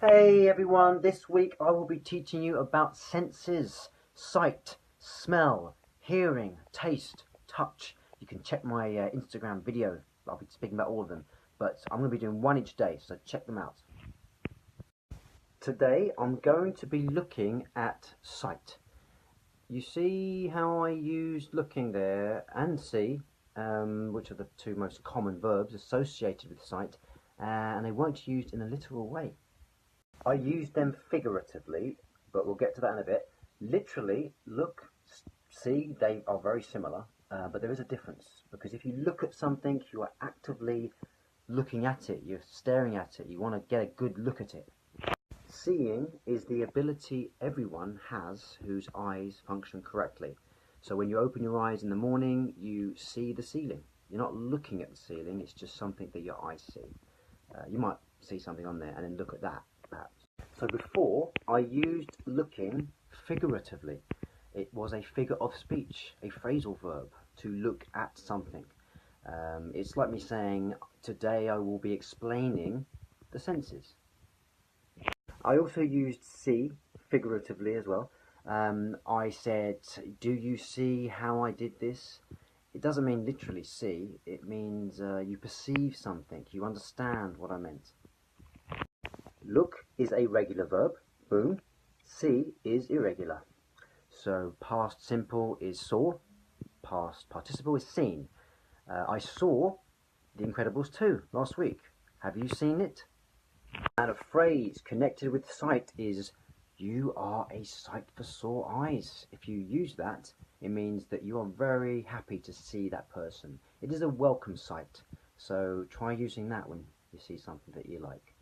Hey everyone, this week I will be teaching you about senses: sight, smell, hearing, taste, touch. You can check my Instagram video, I'll be speaking about all of them, but I'm going to be doing one each day, so check them out. Today I'm going to be looking at sight. You see how I used looking there and see, which are the two most common verbs associated with sight, and they weren't used in a literal way. I use them figuratively, but we'll get to that in a bit. Literally, look, see, they are very similar, but there is a difference. Because if you look at something, you are actively looking at it, you're staring at it, you want to get a good look at it. Seeing is the ability everyone has whose eyes function correctly. So when you open your eyes in the morning, you see the ceiling. You're not looking at the ceiling, it's just something that your eyes see. You might see something on there and then look at that. So before, I used looking figuratively. It was a figure of speech, a phrasal verb, to look at something. It's like me saying, today I will be explaining the senses. I also used see figuratively as well. I said, do you see how I did this? It doesn't mean literally see, it means you perceive something, you understand what I meant. Look is a regular verb, boom. See is irregular. So past simple is saw, past participle is seen. I saw The Incredibles 2 last week. Have you seen it? And a phrase connected with sight is, you are a sight for sore eyes. If you use that, it means that you are very happy to see that person. It is a welcome sight. So try using that when you see something that you like.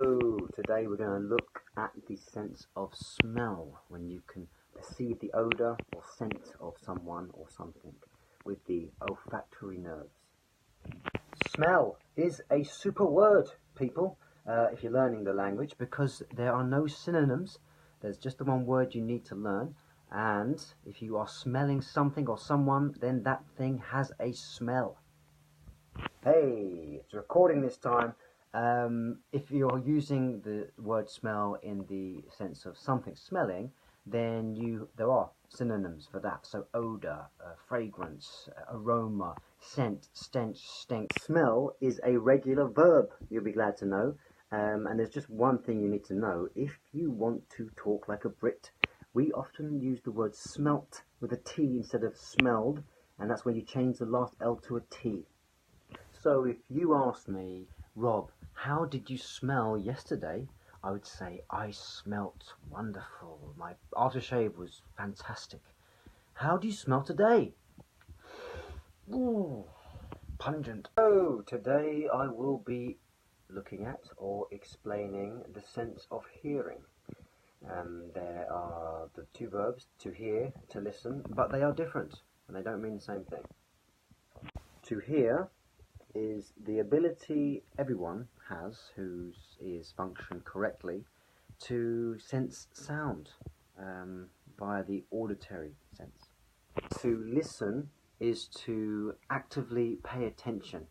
So today we're going to look at the sense of smell, when you can perceive the odour or scent of someone or something with the olfactory nerves. Smell is a super word, people, if you're learning the language, because there are no synonyms. There's just the one word you need to learn, and if you are smelling something or someone, then that thing has a smell. Hey, it's recording this time. If you're using the word smell in the sense of something smelling, then there are synonyms for that. So odor, fragrance, aroma, scent, stench, stink. Smell is a regular verb, you'll be glad to know. And there's just one thing you need to know. If you want to talk like a Brit, we often use the word smelt with a T instead of smelled, and that's when you change the last L to a T. So if you asked me, Rob, how did you smell yesterday? I would say, I smelt wonderful. My aftershave was fantastic. How do you smell today? Ooh, pungent. So today I will be looking at or explaining the sense of hearing. There are the two verbs, to hear, to listen, but they are different and they don't mean the same thing. To hear is the ability everyone has whose ears function correctly to sense sound via the auditory sense. To listen is to actively pay attention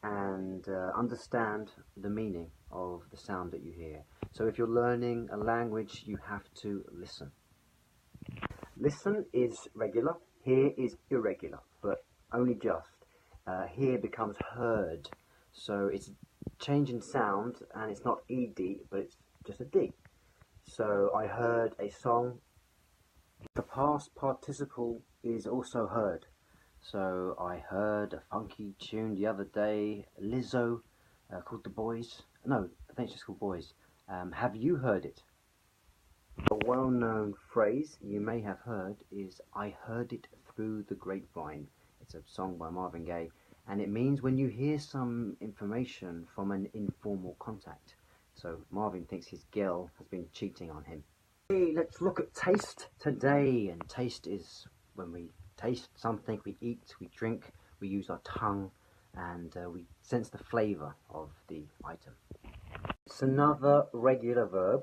and understand the meaning of the sound that you hear. So if you're learning a language, you have to listen. Listen is regular, hear is irregular, but only just. Hear becomes heard, so it's change in sound, and it's not ED, but it's just a D. So I heard a song. The past participle is also heard. So I heard a funky tune the other day, Lizzo, called The Boys. No, I think it's just called Boys. Have you heard it? A well-known phrase you may have heard is, I heard it through the grapevine. It's a song by Marvin Gaye, and it means when you hear some information from an informal contact. So Marvin thinks his girl has been cheating on him. Hey, let's look at taste today, and taste is when we taste something, we eat, we drink, we use our tongue, and we sense the flavour of the item. It's another regular verb.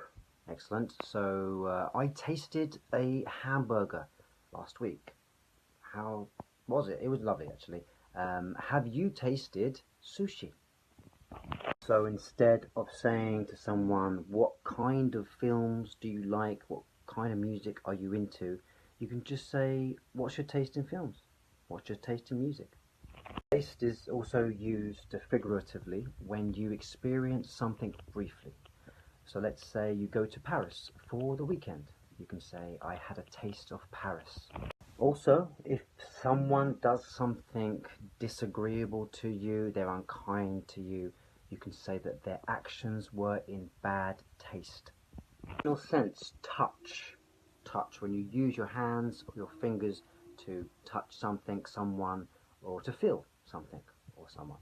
Excellent. So I tasted a hamburger last week. How was it? It was lovely, actually. have you tasted sushi? So instead of saying to someone, what kind of films do you like, what kind of music are you into, you can just say, what's your taste in films? What's your taste in music? Taste is also used figuratively when you experience something briefly. So let's say you go to Paris for the weekend. You can say, I had a taste of Paris. Also, if someone does something disagreeable to you, they're unkind to you, you can say that their actions were in bad taste. Final sense, touch. Touch, when you use your hands or your fingers to touch something, someone, or to feel something or someone.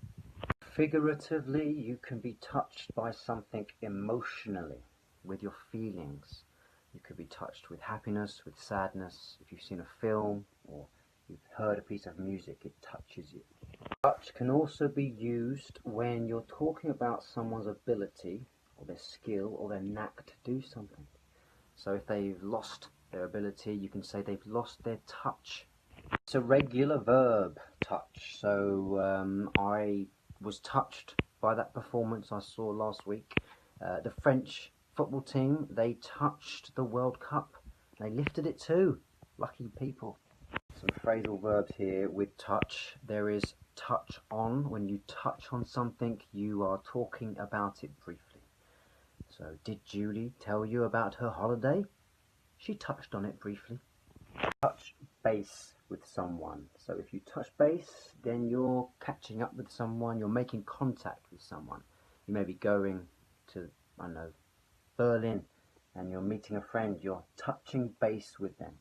Figuratively, you can be touched by something emotionally, with your feelings. You could be touched with happiness, with sadness. If you've seen a film or you've heard a piece of music, it touches you. Touch can also be used when you're talking about someone's ability or their skill or their knack to do something. So if they've lost their ability, you can say they've lost their touch. It's a regular verb, touch. So I was touched by that performance I saw last week. The French football team, they touched the World Cup. They lifted it too. Lucky people. Some phrasal verbs here with touch. There is touch on. When you touch on something, you are talking about it briefly. So, did Julie tell you about her holiday? She touched on it briefly. Touch base with someone. So if you touch base, then you're catching up with someone, you're making contact with someone. You may be going to, I don't know, Berlin, and you're meeting a friend, you're touching base with them.